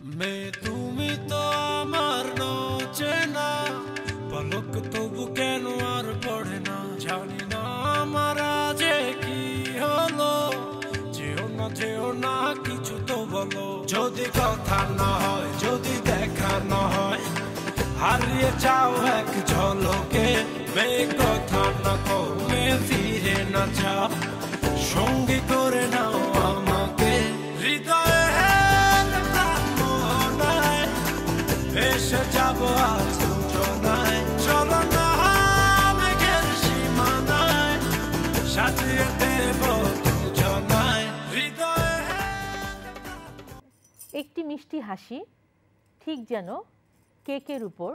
मैं তুমি তো আমার চেনা পলক তবু কেন আর পড়ে না জানি না আমার যে কি হলো যেও না কিছু তো বলো যদি কথা না হয় যদি দেখা না হয় হারিয়ে যাও এক ঝলকে মে কথা না কমে ফিরে না যাও সঙ্গী করে নাও আমাকে হৃদয়ে এসে যাবো আজ যোজনায় চলো না মেঘের সীমানায় সাজিয়ে দেব যোজনায় হৃদয়ে একটি মিষ্টি হাসি ঠিক যেন কেকের উপর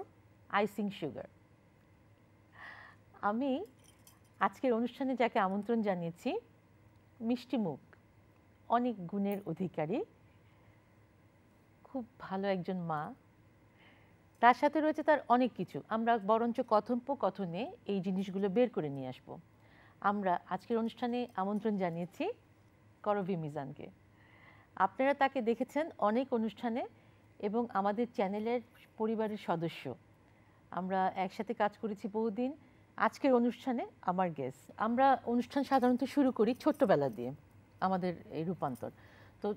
আইসিং সুগার। আমি আজকের অনুষ্ঠানে যাকে আমন্ত্রণ জানিয়েছি মিষ্টি মুখ, অনেক গুণের অধিকারী, খুব ভালো একজন মা, তার সাথে রয়েছে তার অনেক কিছু। আমরা বরঞ্চ কথোপকথনে এই জিনিসগুলো বের করে নিয়ে আসব। আমরা আজকের অনুষ্ঠানে আমন্ত্রণ জানিয়েছি করবী মিজানকে। আপনারা তাকে দেখেছেন অনেক অনুষ্ঠানে এবং আমাদের চ্যানেলের পরিবারের সদস্য। আমরা একসাথে কাজ করেছি বহুদিন। আজকের অনুষ্ঠানে আমার গেস্ট। আমরা অনুষ্ঠান সাধারণত শুরু করি ছোট্টবেলা দিয়ে, আমাদের এই রূপান্তর। তো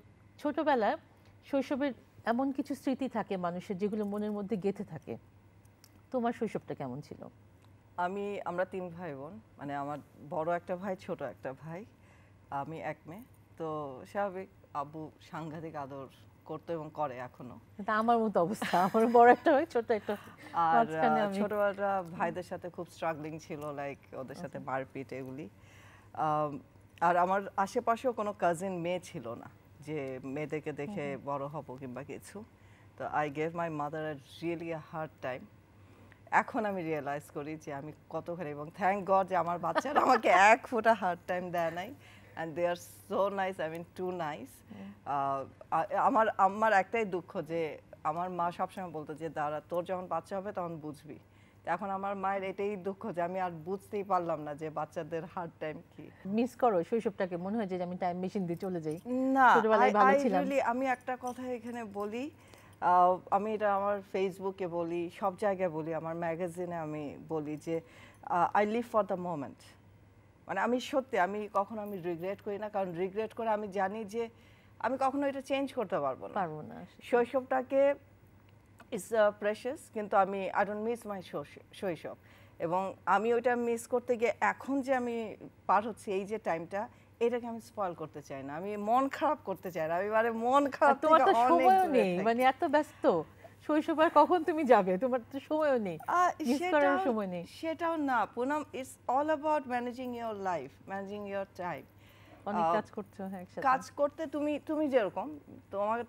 ছোটবেলায় শৈশবের এমন কিছু স্মৃতি থাকে মানুষের যেগুলো মনের মধ্যে গেঁথে থাকে। তোমার শৈশবটা কেমন ছিল? আমরা 3 ভাই বোন, মানে আমার বড় একটা ভাই, ছোট একটা ভাই, আমি এক মেয়ে। তো স্বাভাবিক আব্বু সাংঘাতিক আদর করতো এবং করে এখনো। এটা আমার মতো অবস্থা, আমার বড় একটা ভাই, ছোট একটা। আর ছোটবেলা ভাইদের সাথে খুব স্ট্রাগলিং ছিল, লাইক ওদের সাথে মারপিট এগুলি। আর আমার আশেপাশেও কোনো কাজিন মেয়ে ছিল না যে মেয়েদেরকে দেখে বড় হব কিংবা কিছু। তো I gave my mother really a hard time. এখন আমি রিয়েলাইজ করি যে আমি কতখানি, এবং থ্যাংক গড যে আমার বাচ্চারা আমাকে এক ফোঁটা হার্ড টাইম দেয় নাই। And they are so nice, I mean too nice. আমার একটাই দুঃখ যে আমার মা সবসময় বলতো যে দাঁড়া, তোর যখন বাচ্চা হবে তখন বুঝবি। এখন আমার মায়ের এটাই দুঃখ যে আমি আর বুঝতেই পারলাম না যে বাচ্চাদের হার্ড টাইম কি। মিস করো শৈশবটাকে? মনে হয় যে আমি টাইম মেশিন দিয়ে চলে যাই। না, ছোটবেলায় আমি একটা কথা এখানে বলি, আমি এটা আমার ফেসবুকে বলি, সব জায়গায় বলি, আমার ম্যাগাজিনে আমি বলি যে I live for the moment. মানে আমি সত্যি কখনো রিগ্রেট করি না, কারণ রিগ্রেট করে আমি জানি যে আমি কখনো এটা চেঞ্জ করতে পারবো না। শৈশবটাকে ইজ প্রেশাস, কিন্তু আই ডোন্ট মিস মাই শৈশব। এবং আমি ওইটা মিস করতে গিয়ে এখন যে আমি পার হচ্ছি এই যে টাইমটা, এটাকে আমি স্পয়েল করতে চাই না, আমি মন খারাপ করতে চাই না। আমি মন খারাপ, তোমার তো সময়ও নেই, মানে এত ব্যস্ত শৈশব, আর কখন তুমি যাবে? তোমার তো সময়ও নেই, মিস করার সময় নেই। সেটাও না Poonam, it's all about managing your life, managing your time. অনেক কাজ করছো একসাথে। কাজ করতে তুমি যেরকম,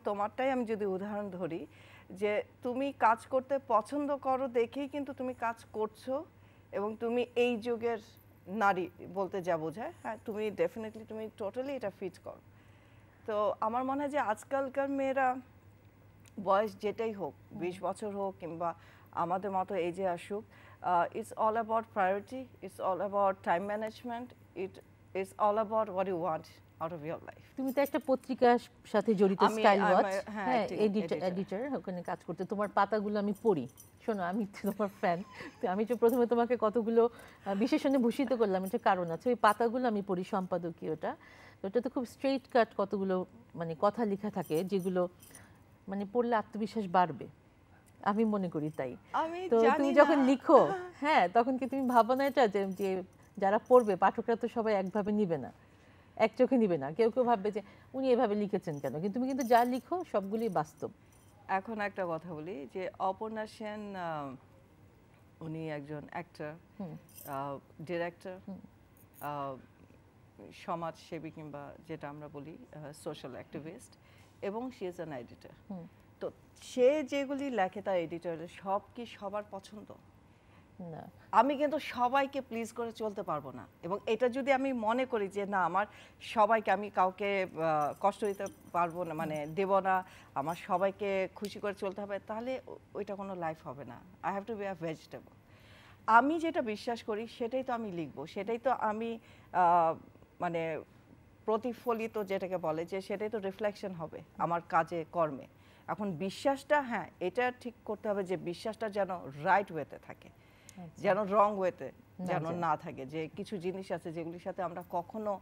তোমারটাই আমি যদি উদাহরণ ধরি, যে তুমি কাজ করতে পছন্দ করো দেখেই কিন্তু তুমি কাজ করছো, এবং তুমি এই যুগের নারী বলতে যা বোঝায়, হ্যাঁ তুমি ডেফিনেটলি তুমি টোটালি এটা ফিট করো। তো আমার মনে হয় যে আজকালকার মেয়েরা বয়স যেটাই হোক, 20 বছর হোক কিংবা আমাদের মতো এই যে আসুক, it's all about priority, it's all about time management, it's all about what you want out of your life. তুমি তো একটা পত্রিকার সাথে জড়িত, স্টাইল ওয়াচ, হ্যাঁ এডিটর, ওখানে কাজ করতে। তোমার পাতাগুলো আমি পড়ি। শোনো, আমি তোমার ফ্যান। তো আমি তো প্রথমে তোমাকে কতগুলো বিশেষণে ভূষিত করলাম, এটা কারণ আছে। ওই পাতাগুলো আমি পড়ি, সম্পাদকীয়টা। ওটা তো খুব স্ট্রেইট কাট কতগুলো মানে কথা লেখা থাকে, যেগুলো মানে পড়লে আত্মবিশ্বাস বাড়বে, আমি মনে করি। তাই তো তুমি যখন লিখো, হ্যাঁ, তখন কি তুমি ভাবো না এটা যে যারা পড়বে, পাঠকরা তো সবাই একভাবে নিবে না, এক চোখে নিবে না, কেউ কেউ ভাববে যে উনি এভাবে লিখেছেন কেন, কিন্তু তুমি কিন্তু যা লিখো সবগুলি বাস্তব। এখন একটা কথা বলি যে অপর্ণা সেন উনি একজন অ্যাক্টর, ডিরেক্টর, সমাজসেবী কিংবা যেটা আমরা বলি সোশ্যাল অ্যাক্টিভিস্ট, এবং শি ইজ অ্যান এডিটর। তো সে যেগুলি লেখে তার এডিটরের সব কি সবার পছন্দ না? আমি কিন্তু সবাইকে প্লিজ করে চলতে পারবো না, এবং এটা যদি আমি মনে করি যে না আমার সবাইকে, আমি কাউকে কষ্ট দিতে পারবো না, মানে দেব না, আমার সবাইকে খুশি করে চলতে হবে, তাহলে ওইটা কোনো লাইফ হবে না। I have to be a vegetable. আমি যেটা বিশ্বাস করি সেটাই তো আমি লিখবো, সেটাই তো আমি মানে প্রতিফলিত যেটাকে বলে, যে সেটাই তো রিফ্লেকশন হবে আমার কাজে কর্মে। এখন বিশ্বাসটা হ্যাঁ এটা ঠিক করতে হবে যে বিশ্বাসটা যেন রাইট ওয়েতে থাকে, যেন রং ওয়েতে যেন না থাকে। যে কিছু জিনিস আছে যেগুলির সাথে আমরা কখনো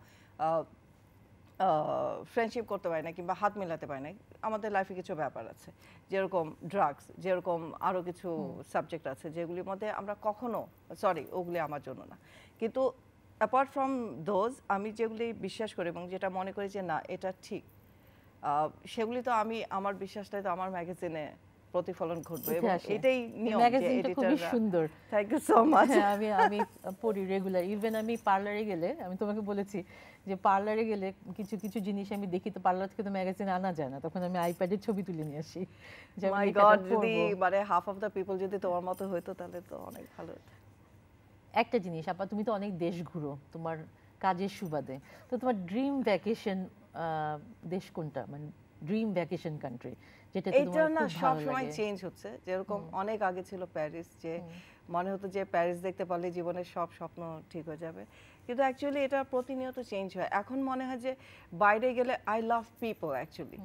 ফ্রেন্ডশিপ করতে পারি না কিংবা হাত মেলাতে পারি না। আমাদের লাইফে কিছু ব্যাপার আছে যেরকম ড্রাগস, যেরকম আরও কিছু সাবজেক্ট আছে যেগুলির মধ্যে আমরা কখনো ওগুলি আমার জন্য না। কিন্তু অ্যাপার্ট ফ্রম দোজ আমি যেগুলি বিশ্বাস করি এবং যেটা মনে করি যে না এটা ঠিক, সেগুলি তো আমি আমার বিশ্বাসটাই তো আমার ম্যাগাজিনে প্রতিফলন ঘটবে এবং এটাই নিয়ম। ম্যাগাজিনটা খুবই সুন্দর। Thank you so much. আমি পড়ি রেগুলার, ইভেন আমি পার্লারে গেলে, আমি তোমাকে বলেছি যে পার্লারে গেলে কিছু কিছু জিনিস আমি দেখি তো পার্লার থেকে তো ম্যাগাজিন আনা যায় না, তখন আমি আইপ্যাডে ছবি তুলে নিয়ে আসি। মাই গড, যদি মানে হাফ অফ দ্য পিপল যদি তোমার মতো হইতো তাহলে তো অনেক ভালো হতো। একটা জিনিস আপা, তুমি তো অনেক দেশ ঘুরো তোমার কাজের সুবাদে, তো তোমার ড্রিম ভ্যাকেশন দেশ কোনটা, মানে ড্রিম ভ্যাকেশন কান্ট্রি যেটা তোমার খুব ভালো লাগে? সব সময় চেঞ্জ হচ্ছে। যেরকম অনেক আগে ছিল প্যারিস, যে মনে হতো যে প্যারিস দেখতে পারলে জীবনের সব স্বপ্ন ঠিক হয়ে যাবে, কিন্তু অ্যাকচুয়ালি এটা প্রতিনিয়ত চেঞ্জ হয়। এখন মনে হয় যে বাইরে গেলে আই লাভ পিপল অ্যাকচুয়ালি।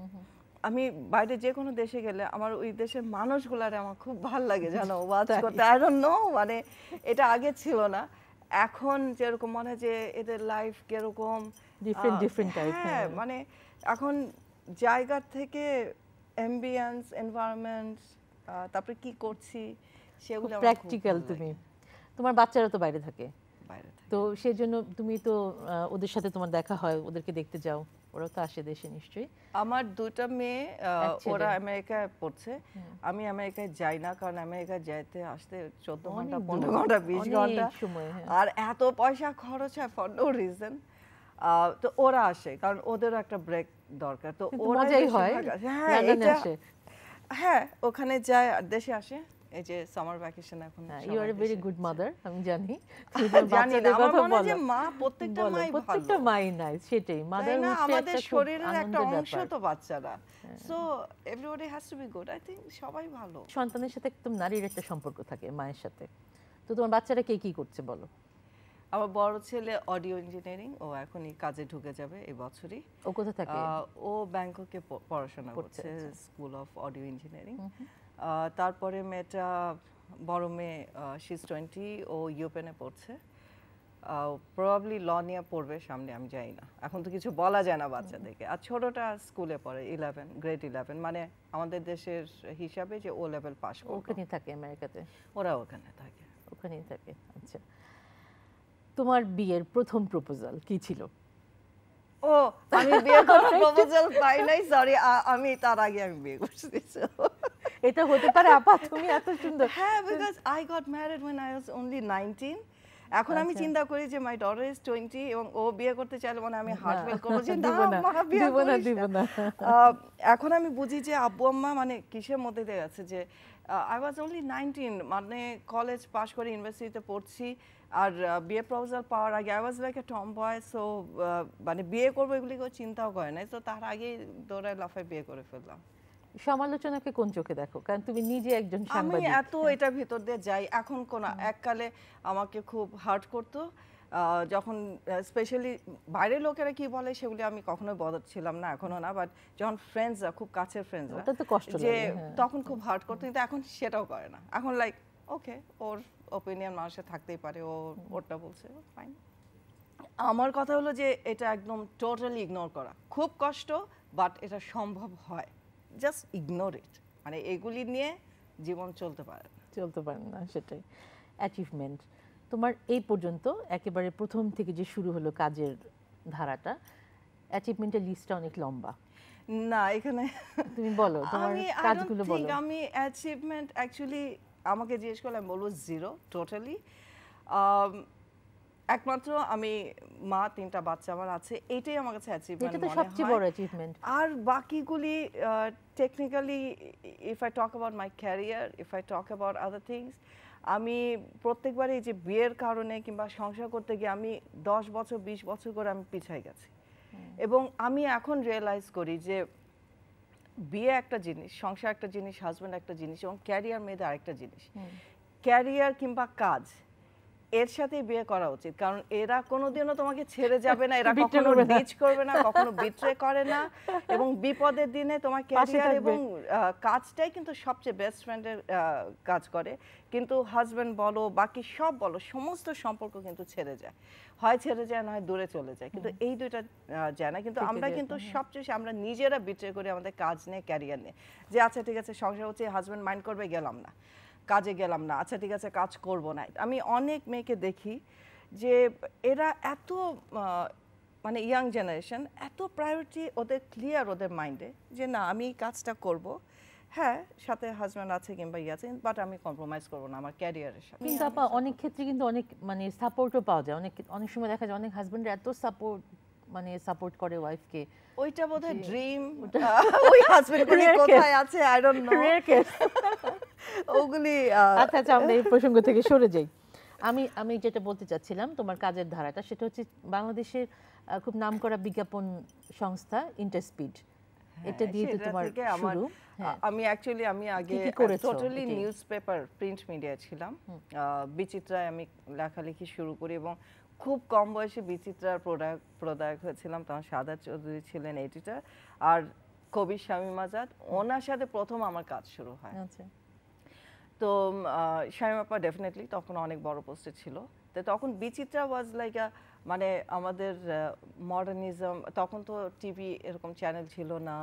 আমি বাইরে যে কোনো দেশে গেলে আমার ওই দেশের মানুষগুলারে আমার খুব ভালো লাগে জানো, ওয়াচ করতে। আই ডোন্ট নো, মানে এটা আগে ছিল না, এখন যেরকম মনে হয় যে এদের লাইফ কিরকম ডিফারেন্ট টাইপ। হ্যাঁ, মানে এখন জায়গা থেকে অ্যাম্বিয়েন্স, এনভায়রনমেন্ট, তারপরে কি করছি সেগুলো প্র্যাকটিক্যাল। তুমি তোমার বাচ্চারা তো বাইরে থাকে, তো সেজন্য তুমি তো ওদের সাথে তোমার দেখা হয়, ওদেরকে দেখতে যাও, ওরা তো আসে দেশে নিশ্চয়ই। আমার দুটো মেয়ে, ওরা আমেরিকায় পড়ছে। আমি আমেরিকায় যাই না, কারণ আমেরিকায় যাইতে আসতে 14 ঘন্টা 15 ঘন্টা 20 ঘন্টা আর এত পয়সা খরচ হয় ফর নো রিজন। তো ওরা আসে কারণ ওদেরও একটা ব্রেক দরকার। তো ওরাই হয়। হ্যাঁ, ওখানে যায়, দেশে আসে। এই যে সামার ভ্যাকেশন এখন। You are a very good mother, আমি জানি। জানি না, আমার মনে হয় যে মা, প্রত্যেকটা মাই ভালো, প্রত্যেকটা মাই নাইস। সেটাই, মাদার হচ্ছে আমাদের শরীরের একটা অংশ তো বাচ্চারা, so everybody has to be good. I think সবাই ভালো। সন্তানের সাথে একদম নারীর একটা সম্পর্ক থাকে মায়ের সাথে। তো তোমার বাচ্চারা কে কি করছে বলো? আমার বড় ছেলে অডিও ইঞ্জিনিয়ারিং, ও এখনই কাজে ঢুকে যাবে এই বছরই। ও কোথা থাকে? ও ব্যাংককে পড়াশোনা করছে, স্কুল অফ অডিও ইঞ্জিনিয়ারিং। তারপরে মেয়েটা, বড় মেয়ে, শি ইজ 20, ও ইউপেনে পড়ছে। প্রবাবলি ল নিয়ে পড়বে সামনে, আমি জানি না, এখন তো কিছু বলা যায় না বাচ্চাদেরকে। আর ছোটটা স্কুলে পড়ে, গ্রেড 11, মানে আমাদের দেশের হিসাবে যে ও লেভেল পাস করবে। ওখানেই থাকে আমেরিকাতে? ওরা ওখানে থাকে। ওখানেই থাকে, আচ্ছা। তোমার বিয়ের প্রথম প্রপোজাল কি ছিল? ও, আমি বিয়ে করার প্রপোজাল পাই নাই, সরি, আমি তার আগে আমি বিয়ে করছি। এটা হতে পারে আপা, তুমি এত সুন্দর। হ্যাঁ, because I got married when I was only 19. এখন আমি চিন্তা করি যে মাই ডটার ইজ 20 এবং ও বিয়ে করতে চাইলে মানে আমি হার্ট ফেল করব যে না, দিব না। এখন আমি বুঝি যে আব্বু আম্মা মানে কিসের মধ্যে দিয়ে আছে, যে আই ওয়াজ অনলি 19, মানে কলেজ পাশ করে ইউনিভার্সিটিতে পড়ছি, আর বিয়ে প্রপোজাল পাওয়ার আগে I was like a Tom boy. So মানে বিয়ে করবো এগুলি কেউ চিন্তাও করে নাই, তো তার আগেই দৌড়ায় লাফায় বিয়ে করে ফেললাম। সমালোচনাকে কোন চোখে দেখো, কারণ তুমি নিজে একজন সাংবাদিক। আমি এত এটার ভিতর দিয়ে যাই, এখন কোন এককালে আমাকে খুব হার্ট করতো যখন স্পেশালি বাইরের লোকেরা কি বলে সেগুলি আমি কখনোই বদল ছিলাম না, এখনো না, বাট যখন ফ্রেন্ডসরা, খুব কাছের ফ্রেন্ডসরা, যে তখন খুব হার্ট করতো, কিন্তু এখন সেটাও করে না। এখন লাইক ওকে, ওর ওপিনিয়ন মানুষের থাকতেই পারে, ও ওরটা বলছে, ফাইন। আমার কথা হলো যে এটা একদম টোটালি ইগনোর করা খুব কষ্ট, বাট এটা সম্ভব হয়। জাস্ট ইগনোর ইট, মানে এগুলি নিয়ে জীবন চলতে পারে না, সেটাই অ্যাচিভমেন্ট। তোমার এই পর্যন্ত একেবারে প্রথম থেকে যে শুরু হলো কাজের ধারাটা, অ্যাচিভমেন্টের লিস্টটা অনেক লম্বা। না, এখানে তুমি বলো তোমার কাজগুলো বলো। আমি অ্যাচিভমেন্ট অ্যাকচুয়ালি আমাকে জিজ্ঞেস করলে আমি বলবো জিরো, টোটালি। একমাত্র আমি মা, 3টা বাচ্চা আমার আছে, এটাই আমার কাছে অ্যাচিভমেন্ট মনে হয়। এটা সবচেয়ে বড় অ্যাচিভমেন্ট। আর বাকিগুলি technically, if I talk about my career, if I talk about other things, আমি প্রত্যেকবারই যে বিয়ের কারণে কিংবা সংসার করতে গিয়ে আমি 10 বছর 20 বছর করে আমি পিছাই গেছি। এবং আমি এখন রিয়েলাইজ করি যে বিয়ে একটা জিনিস, সংসার একটা জিনিস, হাজব্যান্ড একটা জিনিস, এবং ক্যারিয়ার মেয়েদের আরেকটা জিনিস। ক্যারিয়ার কিংবা কাজ, এর সাথেই বিয়ে করা উচিত, কারণ এরা কোনোদিনও তোমাকে ছেড়ে যাবে না, এরা Betray কখনো করবে না। ডিচ করবে না, কখনো বিট্রে করে না, এবং বিপদের দিনে তোমার ক্যারিয়ার থাকবে। এবং কাজটাই কিন্তু সবচেয়ে বেস্ট ফ্রেন্ডের কাজ করে। কিন্তু হাজব্যান্ড বলো, বাকি সব বলো, সমস্ত সম্পর্ক কিন্তু ছেড়ে যায়, হয় ছেড়ে যায় না হয় দূরে চলে যায়, কিন্তু এই দুইটা যায় না। কিন্তু থেকে আমরা যায়, কিন্তু হ্যাঁ। সবচেয়ে বেশি আমরা নিজেরা বিট্রে করি আমাদের কাজ নিয়ে, ক্যারিয়ার নিয়ে, যে আচ্ছা ঠিক আছে সংসার হচ্ছে, হাজব্যান্ড মাইন্ড করবে, গেলাম না কাজে, গেলাম না, আচ্ছা ঠিক আছে কাজ করব না। আমি অনেক মেয়েকে দেখি যে এরা এত মানে ইয়াং জেনারেশন, এত প্রায়োরিটি ওদের ক্লিয়ার ওদের মাইন্ডে, যে না আমি এই কাজটা করব, হ্যাঁ সাথে হাজব্যান্ড আছে কিংবা ইয়ে আছে, বাট আমি কম্প্রোমাইজ করব না আমার ক্যারিয়ারের সাথে। কিন্তু আপা অনেক ক্ষেত্রে কিন্তু অনেক মানে সাপোর্টও পাওয়া যায়, অনেক সময় দেখা যায় অনেক হাজবেন্ড এত সাপোর্ট করে ওয়াইফকে। ওইটা বোধহয় ড্রিম, ওই হাজবেন্ডগুলি Rare case. কোথায় আছে I don't know, Rare case। ওগুলি আচ্ছা আচ্ছা, আমরা এই প্রসঙ্গ থেকে সরে যাই। আমি যেটা বলতে চাচ্ছিলাম তোমার কাজের ধারাটা, সেটা হচ্ছে বাংলাদেশের খুব নামকরা বিজ্ঞাপন সংস্থা ইন্টারস্পিড, এটা দিয়ে তো সেটা তোমার থেকে আমার শুরু। হ্যাঁ, আমি অ্যাকচুয়ালি আমি আগে কি করেছো টোটালি এটাই? নিউজ পেপার প্রিন্ট মিডিয়া ছিলাম, বিচিত্রায় আমি লেখালেখি শুরু করি এবং খুব কম বয়সে বিচিত্রার প্রোডাক্ট হয়েছিলাম। তখন সাদাত চৌধুরী ছিলেন এডিটর, আর কবি শামীম আজাদ, ওনার সাথে প্রথম আমার কাজ শুরু হয়। আচ্ছা। তো শামীম আপা ডেফিনেটলি তখন অনেক বড় পোস্টে ছিল, তো তখন বিচিত্রা ওয়াজ লাইক মানে আমাদের মডার্নিজম, তখন তো টিভি এরকম চ্যানেল ছিল না,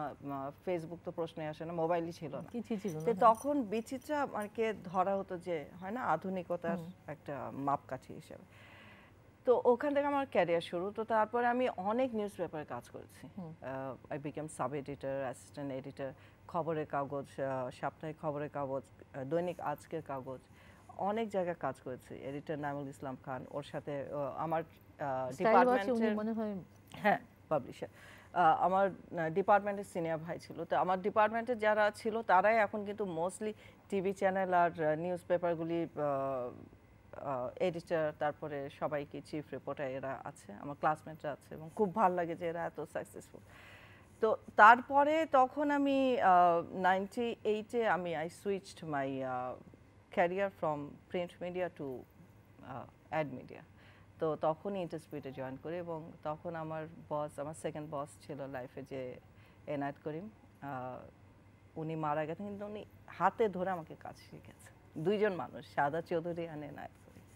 ফেসবুক তো প্রশ্নে আসে না, মোবাইলই ছিল না, কিছুই ছিল না, তো হ্যাঁ। তখন বিচিত্রা আমাকে ধরা হতো যে হয় না আধুনিকতার একটা মাপকাঠি হিসেবে। তো ওখান থেকে আমার ক্যারিয়ার শুরু। তো তারপরে আমি অনেক নিউজ পেপারে কাজ করেছি, I became sub editor, assistant editor, খবরের কাগজ, সাপ্তাহিক খবরের কাগজ, দৈনিক আজকের কাগজ, অনেক জায়গায় কাজ করেছি। এডিটর নাইমুল ইসলাম খান, ওর সাথে আমার স্টাইল আছে উনি ডিপার্টমেন্টের, মনে হয়। হ্যাঁ পাবলিশার, আমার ডিপার্টমেন্টের সিনিয়র ভাই ছিল। তো আমার ডিপার্টমেন্টে যারা ছিল তারাই এখন কিন্তু মোস্টলি টিভি চ্যানেল আর নিউজ পেপারগুলি এডিটর, তারপরে সবাইকে চিফ রিপোর্টার এরা আছে, আমার ক্লাসমেটরা আছে, এবং খুব ভালো লাগে যে এরা এত সাকসেসফুল। তো তারপরে তখন আমি 98-এ আমি I switched my career from print media to ad media. তো তখনই ইন্টারস্পিডে জয়েন করি, এবং তখন আমার বস, আমার সেকেন্ড বস ছিল লাইফে যে এনায়েত করিম, উনি মারা গেছেন, কিন্তু উনি হাতে ধরে আমাকে কাজ শিখেছে, দুইজন মানুষ, সাদা চৌধুরী আর Enayet Karim,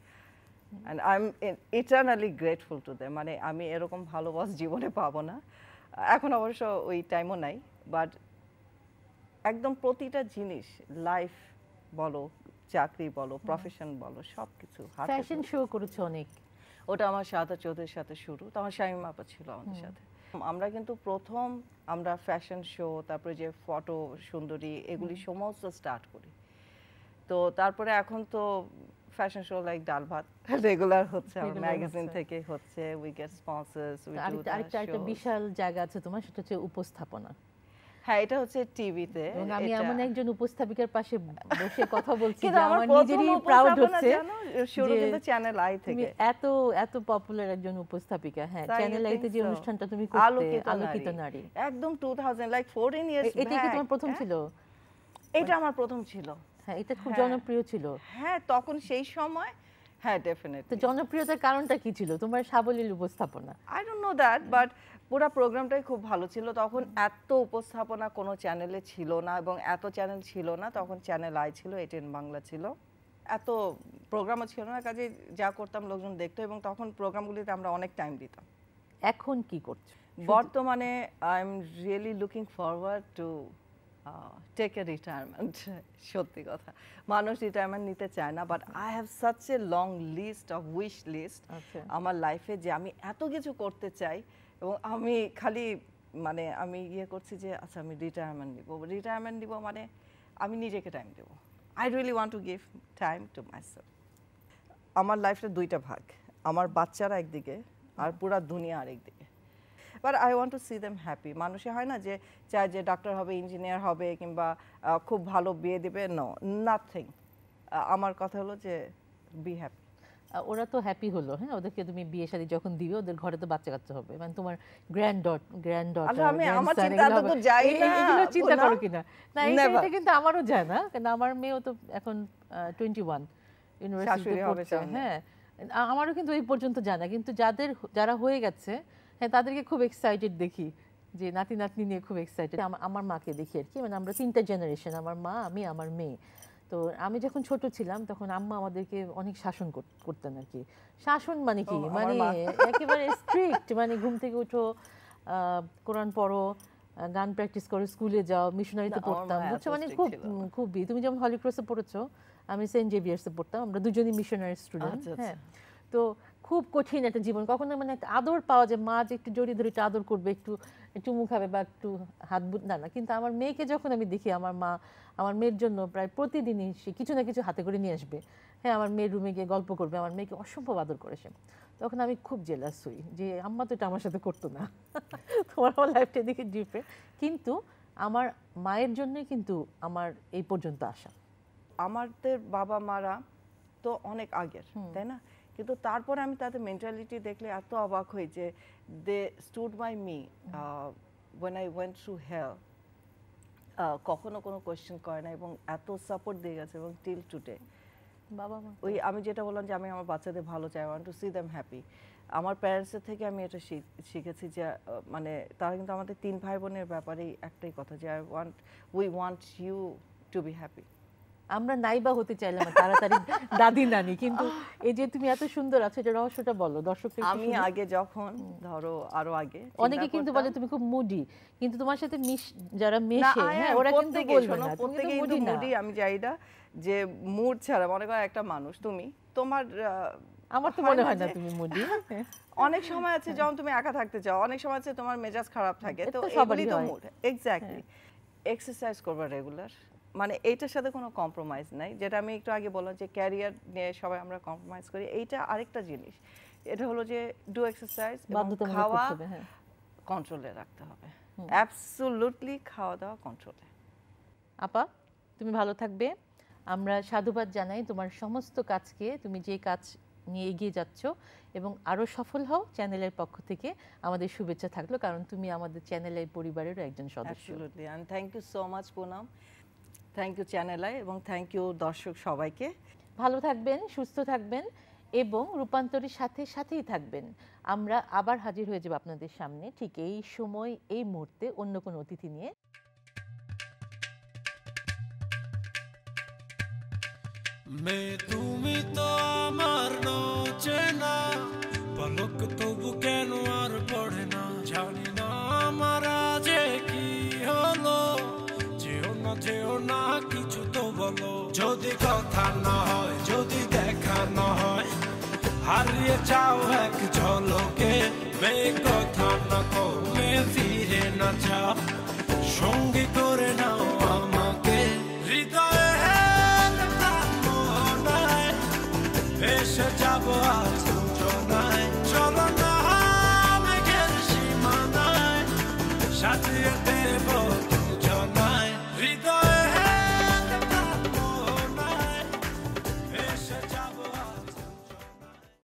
and I am eternally grateful to them. মানে আমি এরকম ভালো বস জীবনে পাবো না, এখন অবশ্য ওই টাইমও নাই, বাট একদম প্রতিটা জিনিস, লাইফ বলো, চাকরি বলো, প্রফেশন বলো, সব কিছু ফ্যাশন শো করেছো অনেক। ওটা আমার সাদা চৌধুরীর সাথে শুরু, তখন শামীম আপা ছিল আমাদের সাথে। আমরা কিন্তু প্রথম আমরা ফ্যাশন শো, তারপরে যে ফটো সুন্দরী, এগুলি সমস্ত স্টার্ট করি। তো তারপরে এখন তো ফ্যাশন শো লাইক ডাল ভাত রেগুলার হচ্ছে, আমার Regular ম্যাগাজিন হচ্ছে। থেকে হচ্ছে, we get sponsors, we do আরেকটা বিশাল জায়গা আছে তোমার, সেটা হচ্ছে উপস্থাপনা। হ্যাঁ, এটা হচ্ছে টিভিতে, এবং আমি এমন একজন উপস্থাপিকার পাশে বসে কথা বলছি কিন্তু যে আমার আমার প্রথম নিজেরই প্রাউড উপস্থাপনা হচ্ছে জানো শুরু যে কিন্তু চ্যানেল আই তুমি থেকে। এত পপুলার একজন উপস্থাপিকা। হ্যাঁ, তাই, চ্যানেল you আইতে think যে so? অনুষ্ঠানটা তুমি করতে, আলোকিত আলোকিত নারী, একদম 2000 লাইক 14 ইয়ার্স এটা কি তোমার প্রথম ছিল? এটা আমার প্রথম ছিল। হ্যাঁ, এটা খুব হ্যাঁ। জনপ্রিয় ছিল। হ্যাঁ, তখন সেই সময়, হ্যাঁ তো ডেফিনেটলি। জনপ্রিয়তার কারণটা কি ছিল? তোমার সাবলীল উপস্থাপনা। I don't know that, but পুরো প্রোগ্রামটাই খুব ভালো ছিল। তখন এত উপস্থাপনা কোনো চ্যানেলে ছিল না, এবং এত চ্যানেল ছিল না তখন, চ্যানেল আই ছিল, এটিএন বাংলা ছিল, এত প্রোগ্রামও ছিল না, কাজে যা করতাম লোকজন দেখতো, এবং তখন প্রোগ্রামগুলিতে আমরা অনেক টাইম দিতাম। এখন কি করছো? বর্তমানে I am really looking forward to take a retirement. সত্যি কথা, মানুষ রিটায়ারমেন্ট নিতে চায় না, but I have such a long list of wish list আচ্ছা। আমার লাইফে, যে আমি এত কিছু করতে চাই, এবং আমি খালি মানে আমি ইয়ে করছি যে আচ্ছা আমি রিটায়ারমেন্ট নিব, মানে আমি নিজেকে টাইম দেবো। I really want to give time to myself. আমার লাইফটা দুইটা ভাগ, আমার বাচ্চারা একদিকে আর পুরা দুনিয়া আরেকদিকে। But I want to C them happy. মানুষে হয় না যে চায় যে ডাক্তার হবে, ইঞ্জিনিয়ার হবে, কিংবা খুব ভালো বিয়ে দেবে, নো, নাথিং। আমার কথা হলো যে বি হ্যাপি। ওরা তো হ্যাপি হলো, হ্যাঁ, ওদেরকে তুমি বিয়ে শাদী যখন দিবে ওদের ঘরে তো বাচ্চা কাচ্চা হবে, মানে তোমার গ্র্যান্ড আচ্ছা, আমি আমার চিন্তা তো যাই না, এগুলো চিন্তা না? করো কিনা? না, Never. এটা কিন্তু আমারও যায় না, কারণ আমার মেয়েও তো এখন 21 ইউনিভার্সিটিতে শাশুড়ি হবে পড়ছে। সামনে। হ্যাঁ, আমারও কিন্তু এই পর্যন্ত জানা, কিন্তু যারা হয়ে গেছে হ্যাঁ তাদেরকে খুব এক্সাইটেড দেখি, যে নাতি নাতনি নিয়ে খুব এক্সাইটেড। আমার মাকে দেখি আর কি, মানে আমরা 3টা জেনারেশন, আমার মা, আমি, আমার মেয়ে। তো আমি যখন ছোট ছিলাম তখন আম্মা আমাদেরকে অনেক শাসন করতেন আর কি। শাসন মানে কি, মানে একেবারে স্ট্রিক্ট, মানে ঘুম থেকে উঠো, কোরআন পড়ো, গান প্র্যাকটিস করো, স্কুলে যাও, মিশনারিতে পড়তাম, বুঝছো, মানে খুবই। তুমি যেমন হলি ক্রসে পড়েছো, আমি সেন্ট জেভিয়ার্সে পড়তাম, আমরা দুজনই মিশনারি স্টুডেন্ট। হ্যাঁ, তো খুব কঠিন একটা জীবন। কখনো মানে আদর পাওয়া যায়, মা যে একটু জড়িয়ে ধরে একটু আদর করবে, একটু চুমু খাবে বা একটু হাত না। কিন্তু আমার মেয়েকে যখন আমি দেখি, আমার মা আমার মেয়ের জন্য প্রায় প্রতিদিনই সে কিছু না কিছু হাতে করে নিয়ে আসবে। হ্যাঁ, আমার মেয়ের রুমে গিয়ে গল্প করবে, আমার মেয়েকে অসম্ভব আদর করে সে। তখন আমি খুব জেলাস হই যে আম্মা তো এটা আমার সাথে করতো না, তোমার আমার লাইফটা দেখে ডিফারেন্ট। কিন্তু আমার মায়ের জন্যই কিন্তু আমার এই পর্যন্ত আসা। আমাদের বাবা মারা তো অনেক আগের, তাই না? কিন্তু তারপরে আমি তাদের মেন্টালিটি দেখলে এত অবাক হই যে they stood by me when I went through hell. কখনো কোনো কোয়েশ্চেন করে না এবং এত সাপোর্ট দিয়ে গেছে, এবং টিল টুডে বাবা মা ওই আমি যেটা বললাম যে আমি আমার বাচ্চাদের ভালো চাই, want to C them happy. আমার প্যারেন্টসের থেকে আমি এটা শিখেছি যে মানে তারা কিন্তু আমাদের 3 ভাই বোনের ব্যাপারেই একটাই কথা যে we want you to be happy. আমরা নাইবা হতে চাইলাম তাড়াতাড়ি দাদি নানি, কিন্তু এই যে তুমি এত সুন্দর আছো, এটা রহস্যটা বলো দর্শকদের। আমি আগে যখন ধরো আরো আগে অনেকে কিন্তু বলে তুমি খুব মুডি, কিন্তু তোমার সাথে যারা মেশে হ্যাঁ ওরা কিন্তু বলবে না তুমি তো মুডি। আমি যাই না যে মুড ছাড়া, মনে করো একটা মানুষ, তুমি তোমার আমার তো মনে হয় না তুমি মুডি। অনেক সময় আছে যখন তুমি একা থাকতে চাও, অনেক সময় আছে তোমার মেজাজ খারাপ থাকে, তো এগুলি তো মুড। এক্স্যাক্টলি। এক্সারসাইজ করবা রেগুলার, মানে এইটার সাথে কোনো কম্প্রোমাইজ নাই। যেটা আমি একটু আগে বললাম যে ক্যারিয়ার নিয়ে সবাই আমরা কম্প্রোমাইজ করি, এইটা আরেকটা জিনিস। এটা হলো যে ডু এক্সারসাইজ, খাওয়া কন্ট্রোলে রাখতে হবে, অ্যাবসলিউটলি খাওয়া দাওয়া কন্ট্রোলে। আপা তুমি ভালো থাকবে, আমরা সাধুবাদ জানাই তোমার সমস্ত কাজকে, তুমি যে কাজ নিয়ে এগিয়ে যাচ্ছ এবং আরও সফল হও। চ্যানেলের পক্ষ থেকে আমাদের শুভেচ্ছা থাকলো, কারণ তুমি আমাদের চ্যানেলের পরিবারেরও একজন সদস্য। Absolutely, and thank you so much Poonam, thank you channel I, এবং থ্যাংক ইউ দর্শক সবাইকে। ভালো থাকবেন, সুস্থ থাকবেন এবং রূপান্তরের সাথে সাথেই থাকবেন। আমরা আবার হাজির হয়ে যাব আপনাদের সামনে ঠিক এই সময়, এই মুহূর্তে, অন্য কোনো অতিথি নিয়ে। তুমি তো আমার চেনা, পলক তবু কেন আর পড়ে না, জানি না আমার যে কি হলো, যেও না কিছু তো বলো, যদি কথা না হয়, যদি দেখা না হয়, হারিয়ে যাও এক ঝলকে।